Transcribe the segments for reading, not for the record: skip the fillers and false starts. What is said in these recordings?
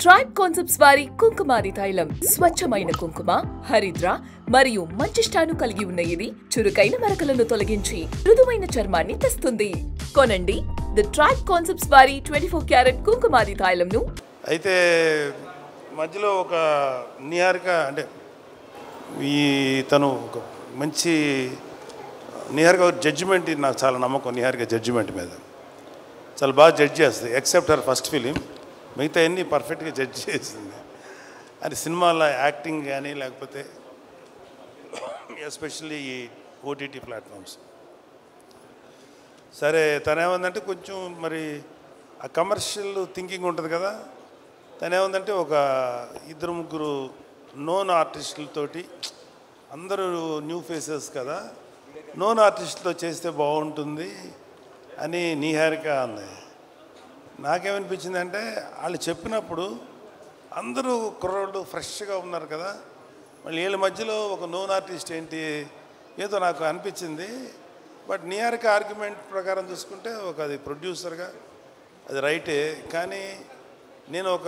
Tribe concepts వారి కుంకుమాది తైలం స్వచ్ఛమైన కుంకుమ, హరిద్ర మరియు మంచిష్టాను కలిగి ఉన్న ఇది చురుకైన మరకలను తొలగించి మృదువైన చర్మాన్ని తెస్తుంది. కొనండి ది ట్రైబ్ కాన్సెప్ట్స్ వారి 24 క్యారెట్ కుంకుమాది తైలంను. అయితే మధ్యలో ఒక నిహారిక అంటే తను ఒక మంచి నిహారిక జడ్జిమెంట్, నాకు చాలా నమ్మకం నిహారిక జడ్జిమెంట్ మీద. చాలా బాగా జడ్జ్ చేస్తుంది, ఎక్సెప్ట్ హర్ ఫస్ట్ ఫిలిం. మిగతా అన్నీ పర్ఫెక్ట్గా జడ్జ్ చేసింది. అది సినిమాలో యాక్టింగ్ కానీ లేకపోతే ఎస్పెషల్లీ ఈ ఓటీటీ ప్లాట్ఫామ్స్. సరే తనేమందంటే కొంచెం మరి ఆ కమర్షియల్ థింకింగ్ ఉంటుంది కదా. తనేమందంటే ఒక 2-3 నోన్ ఆర్టిస్టులతోటి, అందరూ న్యూ ఫేసెస్ కదా, నోన్ ఆర్టిస్టులతో చేస్తే బాగుంటుంది అని నిహారిక అంది. నాకేమనిపించిందంటే వాళ్ళు చెప్పినప్పుడు అందరూ కుర్రోళ్ళు ఫ్రెష్గా ఉన్నారు కదా, మళ్ళీ వీళ్ళ మధ్యలో ఒక నోన్ ఆర్టిస్ట్ ఏంటి ఏదో నాకు అనిపించింది. బట్ నిహారిక ఆర్గ్యుమెంట్ ప్రకారం చూసుకుంటే అది ప్రొడ్యూసర్గా అది రైటే. కానీ నేను ఒక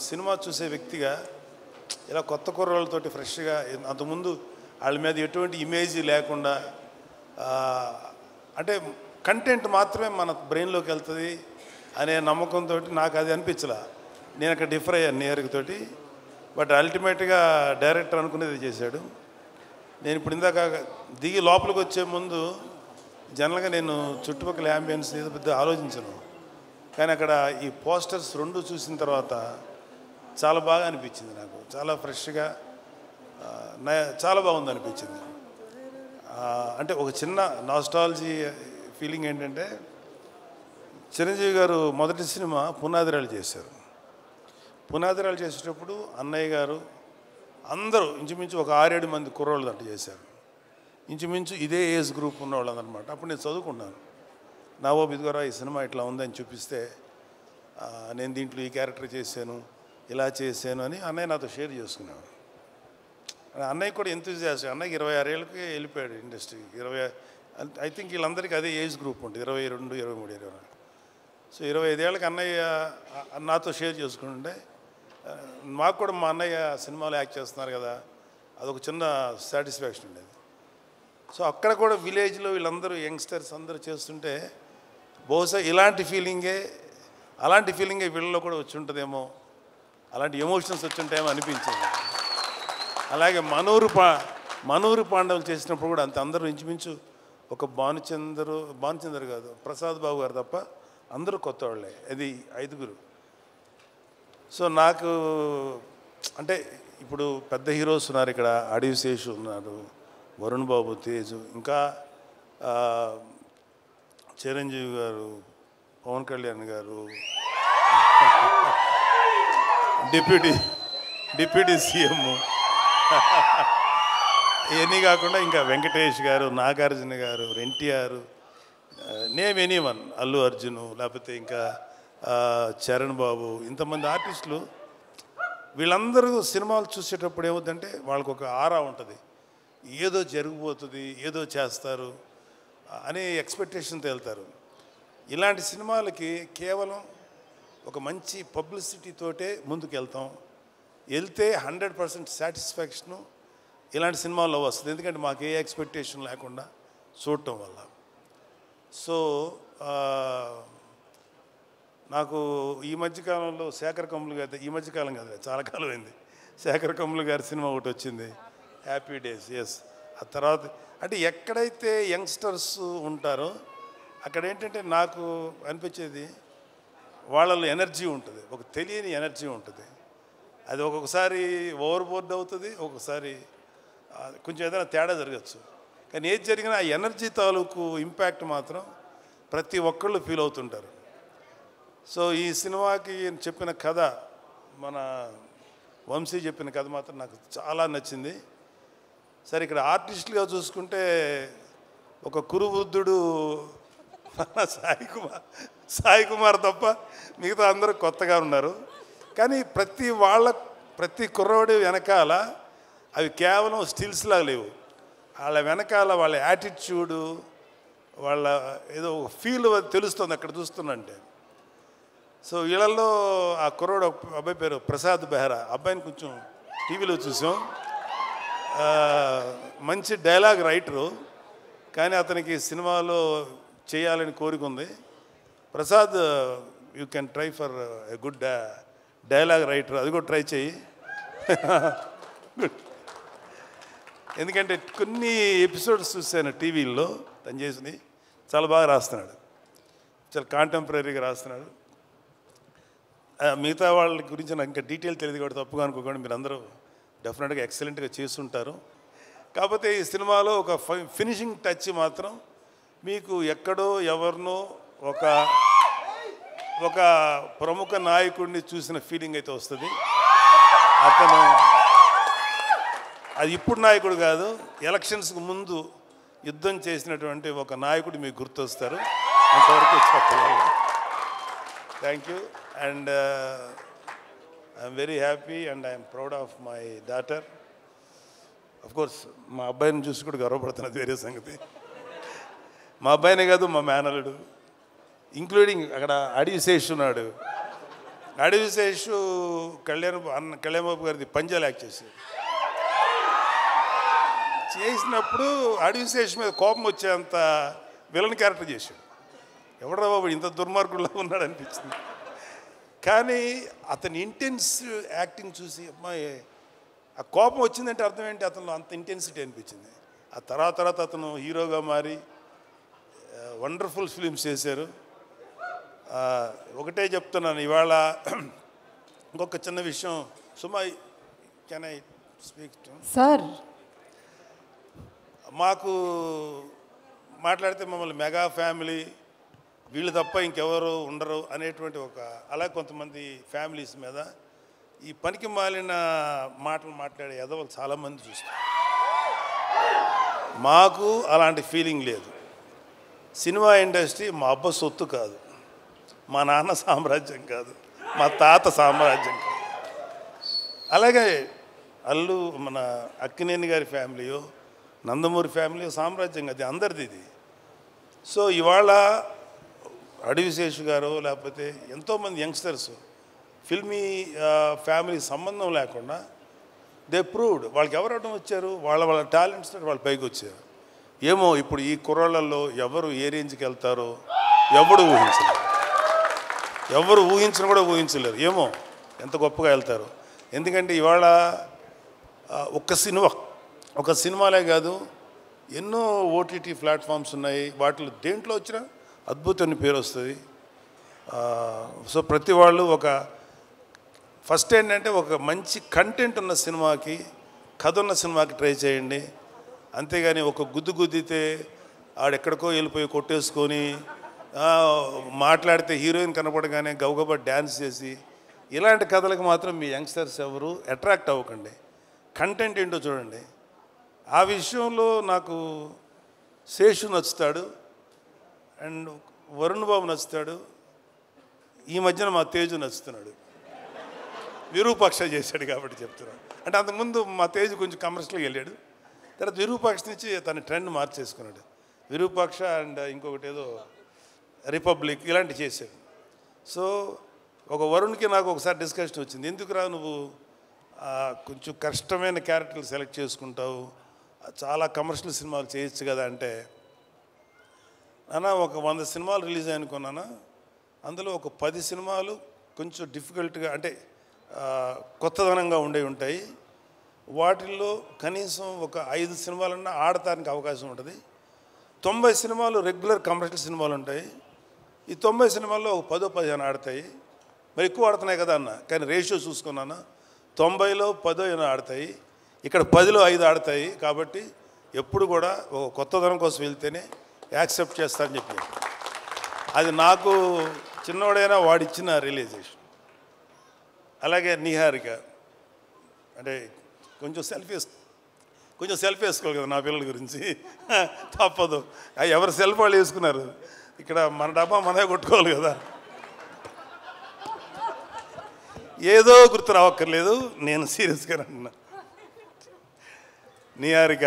సినిమా చూసే వ్యక్తిగా ఇలా కొత్త కుర్రోళ్ళతోటి ఫ్రెష్గా, అంతకుముందు వాళ్ళ మీద ఎటువంటి ఇమేజ్ లేకుండా, అంటే కంటెంట్ మాత్రమే మన బ్రెయిన్లోకి వెళ్తుంది అనే నమ్మకంతో నాకు అది అనిపించలే. నేను అక్కడ డిఫర్ అయ్యాను నిహారికతోటి. బట్ అల్టిమేట్గా డైరెక్టర్ అనుకునేది చేశాడు. నేను ఇప్పుడు ఇందాక దిగి లోపలికి వచ్చే ముందు జనరల్గా నేను చుట్టుపక్కల యాంబియన్స్ ఏదో పెద్ద ఆలోచించను, కానీ అక్కడ ఈ పోస్టర్స్ 2 చూసిన తర్వాత చాలా బాగా అనిపించింది. నాకు చాలా ఫ్రెష్గా చాలా బాగుంది అనిపించింది. అంటే ఒక చిన్న నాస్టాలజీ ఫీలింగ్ ఏంటంటే, చిరంజీవి గారు మొదటి సినిమా పునాదిరాలు చేశారు. పునాదిరాలు చేసేటప్పుడు అన్నయ్య గారు అందరూ ఇంచుమించు ఒక 6-7 మంది కుర్రోళ్ళు అంటూ చేశారు. ఇంచుమించు ఇదే ఏజ్ గ్రూప్ ఉన్నవాళ్ళు అనమాట. అప్పుడు నేను చదువుకున్నాను. నవాబ్ ఇదిగోరా ఈ సినిమా ఇట్లా ఉందని చూపిస్తే, నేను దీంట్లో ఈ క్యారెక్టర్ చేశాను, ఇలా చేశాను అని అన్నయ్య నాతో షేర్ చేసుకున్నాను. అన్నయ్య కూడా ఎంతూజియాస్ట్. అన్నయ్యకి 26 ఏళ్ళకి వెళ్ళిపోయాడు ఇండస్ట్రీకి. ఐ థింక్ వీళ్ళందరికీ అదే ఏజ్ గ్రూప్ ఉంటుంది, 22, 23, 24. సో 25 ఏళ్ళకి అన్నయ్య నాతో షేర్ చేసుకుంటుంటే, మాకు కూడా మా అన్నయ్య సినిమాలో యాక్ట్ చేస్తున్నారు కదా, అదొక చిన్న సాటిస్ఫాక్షన్ ఉండేది. సో అక్కడ కూడా విలేజ్లో వీళ్ళందరూ యంగ్స్టర్స్ అందరూ చేస్తుంటే బహుశా అలాంటి ఫీలింగే వీళ్ళలో కూడా వచ్చి ఉంటుందేమో, అలాంటి ఎమోషన్స్ వచ్చి ఉంటాయేమో అనిపించింది. అలాగే మనూరు పాండవులు చేసినప్పుడు కూడా అంత అందరూ ఇంచుమించు ఒక భానుచందర్ కాదు, ప్రసాద్ బాబు గారు తప్ప అందరూ కొత్త వాళ్ళే, అది 5గురు. సో నాకు అంటే ఇప్పుడు పెద్ద హీరోస్ ఉన్నారు ఇక్కడ, అడవి శేషు ఉన్నారు, వరుణ్ బాబు, తేజు, ఇంకా చిరంజీవి గారు, పవన్ కళ్యాణ్ గారు, డిప్యూటీ సీఎం, ఇవన్నీ కాకుండా ఇంకా వెంకటేష్ గారు, నాగార్జున గారు, ఎన్టీఆర్, నేమ్ ఎనీవన్, అల్లు అర్జును, లేకపోతే ఇంకా చరణ్ బాబు, ఇంతమంది ఆర్టిస్టులు. వీళ్ళందరూ సినిమాలు చూసేటప్పుడు ఏమవుతుందంటే వాళ్ళకు ఒక ఆరా ఉంటుంది, ఏదో జరిగిపోతుంది, ఏదో చేస్తారు అనే ఎక్స్పెక్టేషన్తో వెళ్తారు. ఇలాంటి సినిమాలకి కేవలం ఒక మంచి పబ్లిసిటీతోటే ముందుకు వెళ్తే 100% సాటిస్ఫాక్షను ఇలాంటి సినిమాల్లో వస్తుంది. ఎందుకంటే మాకు ఏ ఎక్స్పెక్టేషన్ లేకుండా చూడటం వల్ల. సో నాకు ఈ మధ్యకాలంలో శేఖర్ కమ్ములు గారి, ఈ మధ్యకాలం కాదు చాలా కాలం అయింది, శేఖర్ కమ్ములు గారి సినిమా ఒకటి వచ్చింది, హ్యాపీ డేస్. ఎస్, ఆ తర్వాత అంటే ఎక్కడైతే యంగ్స్టర్స్ ఉంటారో అక్కడ ఏంటంటే నాకు అనిపించేది వాళ్ళలో ఎనర్జీ ఉంటుంది, ఒక తెలియని ఎనర్జీ ఉంటుంది. అది ఒక్కొక్కసారి ఓవర్బోర్డ్ అవుతుంది, ఒక్కొక్కసారి కొంచెం ఏదైనా తేడా జరగచ్చు. కానీ ఏది జరిగినా ఆ ఎనర్జీ తాలూకు ఇంపాక్ట్ మాత్రం ప్రతి ఒక్కళ్ళు ఫీల్ అవుతుంటారు. సో ఈ సినిమాకి చెప్పిన కథ, మన వంశీ చెప్పిన కథ మాత్రం నాకు చాలా నచ్చింది. సరే ఇక్కడ ఆర్టిస్టులుగా చూసుకుంటే ఒక కురువృద్ధుడు సాయి కుమార్ తప్ప మిగతా అందరూ కొత్తగా ఉన్నారు. కానీ ప్రతి కుర్రోడి వెనకాల అవి కేవలం స్టిల్స్లా లేవు, వాళ్ళ వెనకాల వాళ్ళ యాటిట్యూడు, వాళ్ళ ఏదో ఫీల్ తెలుస్తుంది అక్కడ చూస్తున్నంటే. సో వీళ్ళల్లో ఆ కుర్రోడు అబ్బాయి పేరు ప్రసాద్ బెహ్రా, అబ్బాయిని కొంచెం టీవీలో చూసాం. మంచి డైలాగ్ రైటరు, కానీ అతనికి సినిమాలో చేయాలని కోరిక ఉంది. Prasad, you can try for a good dialogue writer, అది కూడా ట్రై చేయి. ఎందుకంటే కొన్ని ఎపిసోడ్స్ చూశాను టీవీల్లో తను చేసింది, చాలా బాగా రాస్తున్నాడు, చాలా కాంటెంపరీగా రాస్తున్నాడు. మిగతా వాళ్ళ గురించి నాకు ఇంకా డీటెయిల్ తెలియదు కూడా తప్పుగా అనుకోకుండా మీరు అందరూ డెఫినెట్గా ఎక్సలెంట్గా చేస్తుంటారు. కాకపోతే ఈ సినిమాలో ఒక ఫినిషింగ్ టచ్ మాత్రం మీకు ఎక్కడో ఎవరినో ఒక ప్రముఖ నాయకుడిని చూసిన ఫీలింగ్ అయితే వస్తుంది. అతను అది ఇప్పుడు నాయకుడు కాదు, ఎలక్షన్స్కి ముందు యుద్ధం చేసినటువంటి ఒక నాయకుడు మీకు గుర్తొస్తారు. అంతవరకు చెప్పలేదు. Thank you. And I'm very happy and I'm proud of my daughter. Course మా అబ్బాయిని చూసి కూడా గర్వపడుతున్నది వేరే సంగతి. మా అబ్బాయినే కాదు, మా మేనల్లుడు, ఇంక్లూడింగ్ అక్కడ అడివిశేష్ ఉన్నాడు. అడివిశేష్ కళ్యాణబాబు గారిది పంజాలు యాక్ట్ చేసినప్పుడు అడివిశేష్ మీద కోపం వచ్చేంత విలన్ క్యారెక్టర్ చేశాడు. ఎవడరా బాబు ఇంత దుర్మార్గుల్లో ఉన్నాడు అనిపించింది. కానీ అతని ఇంటెన్స్ యాక్టింగ్ చూసి అమ్మాయి ఆ కోపం వచ్చిందంటే అర్థం ఏంటి, అతను అంత ఇంటెన్సిటీ అనిపించింది. ఆ తర్వాత అతను హీరోగా మారి వండర్ఫుల్ ఫిలిమ్స్ చేశారు. ఒకటే చెప్తున్నాను ఇవాళ, ఇంకొక చిన్న విషయం. సుమా, కెన్ ఐ స్పీక్ సార్? మాకు మాట్లాడితే మమ్మల్ని మెగా ఫ్యామిలీ, వీళ్ళు తప్ప ఇంకెవరు ఉండరు అనేటువంటి అలా కొంతమంది ఫ్యామిలీస్ మీద ఈ పనికి మాలిన మాటలు మాట్లాడే ఎదవలు చాలామంది చూస్తారు. మాకు అలాంటి ఫీలింగ్ లేదు. సినిమా ఇండస్ట్రీ మా అబ్బ సొత్తు కాదు, మా నాన్న సామ్రాజ్యం కాదు, మా తాత సామ్రాజ్యం కాదు. అలాగే మన అక్కినేని గారి ఫ్యామిలీయో నందమూరి ఫ్యామిలీ సామ్రాజ్యం, అది అందరిది ఇది. సో ఇవాళ అడివిశేషు గారు లేకపోతే ఎంతోమంది యంగ్స్టర్స్ ఫిల్మీ ఫ్యామిలీ సంబంధం లేకుండా దే ప్రూవ్డ్. వాళ్ళకి ఎవరు అడ్డం వచ్చారు, వాళ్ళ టాలెంట్స్ వాళ్ళు పైకి వచ్చారు. ఏమో ఇప్పుడు ఈ కుర్రాళ్ళల్లో ఎవరు ఏ రేంజ్కి వెళ్తారో ఎవరు ఊహించను కూడా ఊహించలేరు. ఏమో ఎంత గొప్పగా వెళ్తారు. ఎందుకంటే ఇవాళ ఒక సినిమాలే కాదు, ఎన్నో ఓటీటీ ప్లాట్ఫామ్స్ ఉన్నాయి. వాటిలో దేంట్లో వచ్చినా అద్భుతమైన పేరు వస్తుంది. సో ప్రతి వాళ్ళు ఫస్ట్ ఏంటంటే ఒక మంచి కంటెంట్ ఉన్న సినిమాకి, కథ ఉన్న సినిమాకి ట్రై చేయండి. అంతేగాని ఒక గుద్దితే ఆడెక్కడికో వెళ్ళిపోయి కొట్టేసుకొని మాట్లాడితే హీరోయిన్ కనపడగానే గబగబా డ్యాన్స్ చేసి ఇలాంటి కథలకు మాత్రం మీ యంగ్స్టర్స్ ఎవరు అట్రాక్ట్ అవ్వకండి. కంటెంట్ ఏంటో చూడండి. ఆ విషయంలో నాకు శేషు నచ్చుతాడు అండ్ వరుణ్ బాబు నచ్చుతాడు. ఈ మధ్యన మా తేజు నచ్చుతున్నాడు. విరూపాక్ష చేశాడు కాబట్టి చెప్తున్నాడు. అంటే అంతకుముందు మా తేజు కొంచెం కమర్షియల్గా వెళ్ళాడు, తర్వాత విరూపాక్ష నుంచి తన ట్రెండ్ మార్చేసుకున్నాడు. విరూపాక్ష అండ్ ఇంకొకటి ఏదో రిపబ్లిక్ ఇలాంటివి చేశాడు. సో ఒక వరుణ్కి నాకు ఒకసారి డిస్కషన్ వచ్చింది, ఎందుకురా నువ్వు కొంచెం కష్టమైన క్యారెక్టర్లు సెలెక్ట్ చేసుకుంటావు, చాలా కమర్షియల్ సినిమాలు చేయొచ్చు కదా అంటే, నాన్న ఒక 100 సినిమాలు రిలీజ్ అనుకున్నానా, అందులో ఒక 10 సినిమాలు కొంచెం డిఫికల్ట్గా అంటే కొత్తదనంగా ఉంటాయి. వాటిల్లో కనీసం ఒక 5 సినిమాలన్నా ఆడటానికి అవకాశం ఉంటుంది. 90 సినిమాలు రెగ్యులర్ కమర్షియల్ సినిమాలు ఉంటాయి. ఈ 90 సినిమాల్లో ఒక 10-15 ఆడతాయి. మరి ఎక్కువ ఆడుతున్నాయి కదా అన్న, కానీ రేషియో చూసుకున్నాను 90లో 10 ఆడతాయి, ఇక్కడ 10లో 5 ఆడతాయి. కాబట్టి ఎప్పుడు కూడా ఒక కొత్తదనం కోసం వెళ్తేనే యాక్సెప్ట్ చేస్తారని చెప్పి, అది నాకు చిన్నవాడైనా వాడిచ్చిన రియలైజేషన్. అలాగే నిహారిక అంటే కొంచెం సెల్ఫ్ వేసుకోవాలి కదా నా పిల్లల గురించి, తప్పదు. ఎవరు సెల్ఫ్ వాళ్ళు వేసుకున్నారు, ఇక్కడ మన డబ్బా మనమే కొట్టుకోవాలి కదా. ఏదో గుర్తు రావక్కర్లేదు, నేను సీరియస్గా అంటున్నా. Niharika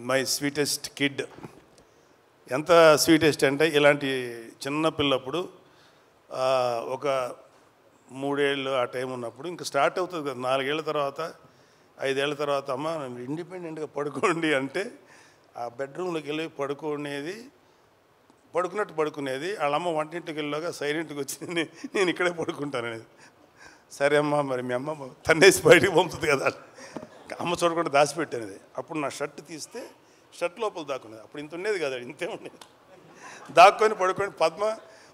my sweetest kid. ఎంత స్వీటెస్ట్ అంటే ఇలాంటి చిన్న పిల్లప్పుడు ఒక 3 ఏళ్ళు ఆ టైం ఉన్నప్పుడు ఇంకా స్టార్ట్ అవుతుంది కదా. 4 ఏళ్ళ తర్వాత 5 ఏళ్ళ తర్వాత అమ్మ ఇండిపెండెంట్గా పడుకోండి అంటే ఆ బెడ్రూమ్లోకి వెళ్ళి పడుకునేది వాళ్ళమ్మ వంటింటికి వెళ్ళాక సైలెంట్గా వచ్చి నేను ఇక్కడే పడుకుంటాననేది. సరే అమ్మ మరి మీ అమ్మ తన్నేసి బయటికి పంపుతుంది కదా, అమ్మ చూడకుండా దాచిపెట్టేది. అప్పుడు నా షర్ట్ తీస్తే షర్ట్ లోపల దాక్కునేది. అప్పుడు ఇంత ఉండేది కదా, ఇంతే ఉండేది. దాక్కొని పడుకొని పద్మ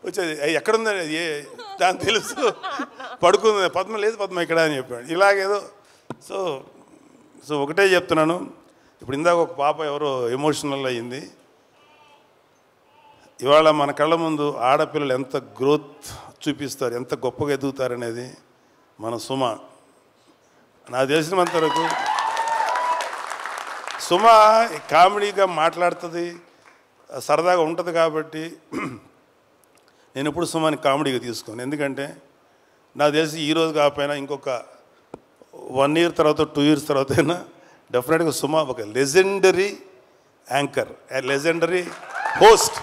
వచ్చేది, ఎక్కడుందని దాని తెలుసు పడుకుంది. పద్మ లేదు పద్మ ఇక్కడ అని చెప్పాడు. ఇలాగేదో సో ఒకటే చెప్తున్నాను. ఇప్పుడు ఇందాక ఒక పాప ఎవరో ఎమోషనల్ అయ్యింది. ఇవాళ మన కళ్ళ ముందు ఆడపిల్లలు ఎంత గ్రోత్ చూపిస్తారు, ఎంత గొప్పగా ఎదుగుతారనేది మన సుమ. నాకు తెలిసినంత వరకు సుమ కామెడీగా మాట్లాడుతుంది, సరదాగా ఉంటుంది. కాబట్టి నేను ఎప్పుడు సుమాని కామెడీగా తీసుకోను. ఎందుకంటే నాకు తెలిసి ఈరోజు కాకపోయినా ఇంకొక 1 year తర్వాత 2 years తర్వాత అయినా డెఫినెట్గా సుమ ఒక legendary anchor, legendary host.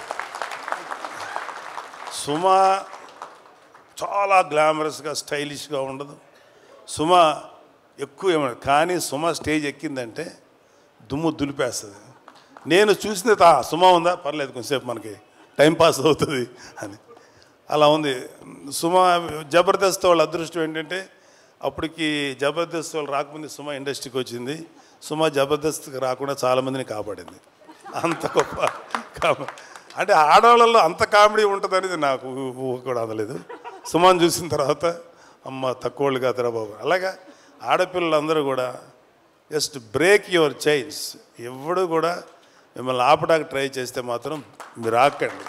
Suma చాలా గ్లామరస్గా స్టైలిష్గా ఉండదు. సుమ ఎక్కువ ఏమన్నా, కానీ సుమ స్టేజ్ ఎక్కిందంటే దుమ్ము దులిపేస్తుంది. నేను చూసింది సుమ ఉందా పర్లేదు కొంచెంసేపు మనకి టైంపాస్ అవుతుంది అని, అలా ఉంది సుమ. జబర్దస్త్ వాళ్ళ అదృష్టం ఏంటంటే అప్పటికి జబర్దస్త్ వాళ్ళు రాకముందు సుమ ఇండస్ట్రీకి వచ్చింది. సుమ జబర్దస్త్కి రాకుండా చాలామందిని కాపాడింది. అంత గొప్ప అంటే ఆడవాళ్ళల్లో అంత కామెడీ ఉంటుంది అనేది నాకు కూడా అందలేదు. సుమాన్ చూసిన తర్వాత అమ్మ తక్కువ వాళ్ళు కాదురా బాబు. అలాగా ఆడపిల్లలందరూ కూడా జస్ట్ బ్రేక్ యువర్ చైన్స్. ఎవడు కూడా మిమ్మల్ని ఆపడానికి ట్రై చేస్తే మాత్రం మీరు ఆకండి.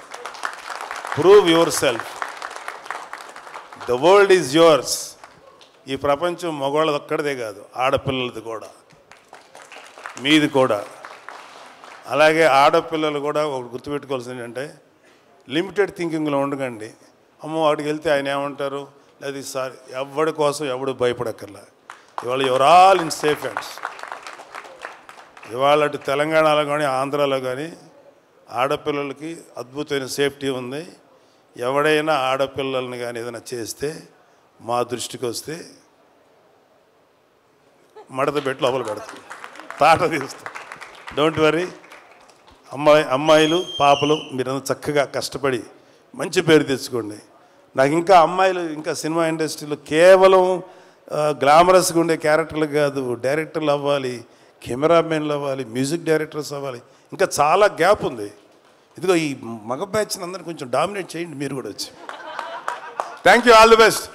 Prove yourself. The world is yours. ఈ ప్రపంచం మగవాళ్ళది ఒక్కడిదే కాదు, ఆడపిల్లలది కూడా, మీది కూడా. అలాగే ఆడపిల్లలు కూడా ఒకటి గుర్తుపెట్టుకోవాల్సింది ఏంటంటే లిమిటెడ్ థింకింగ్లో ఉండకండి. అమ్మో వాడికి వెళ్తే ఆయన ఏమంటారు, లేదా సార్ ఎవడి కోసం ఎవడు భయపడక్కర్లా. ఇవాళ your all in safe hands. ఇవాళ అటు తెలంగాణలో కానీ ఆంధ్రాలో కానీ ఆడపిల్లలకి అద్భుతమైన సేఫ్టీ ఉంది. ఎవడైనా ఆడపిల్లల్ని కానీ ఏదైనా చేస్తే మా దృష్టికి వస్తే మడత పెట్టి లోపల పెడతాం, తాట తీస్తాం. Don't worry. అమ్మాయిలు పాపలు మీరందరూ చక్కగా కష్టపడి మంచి పేరు తెచ్చుకోండి. నాకు ఇంకా అమ్మాయిలు ఇంకా సినిమా ఇండస్ట్రీలో కేవలం గ్లామరస్గా ఉండే క్యారెక్టర్లు కాదు, డైరెక్టర్లు అవ్వాలి, కెమెరామెన్లు అవ్వాలి, మ్యూజిక్ డైరెక్టర్స్ అవ్వాలి. ఇంకా చాలా గ్యాప్ ఉంది. ఇదిగో ఈ మగ బ్యాచ్ని అందరినీ కొంచెం డామినేట్ చేయండి మీరు కూడా వచ్చి. Thank you, all the best.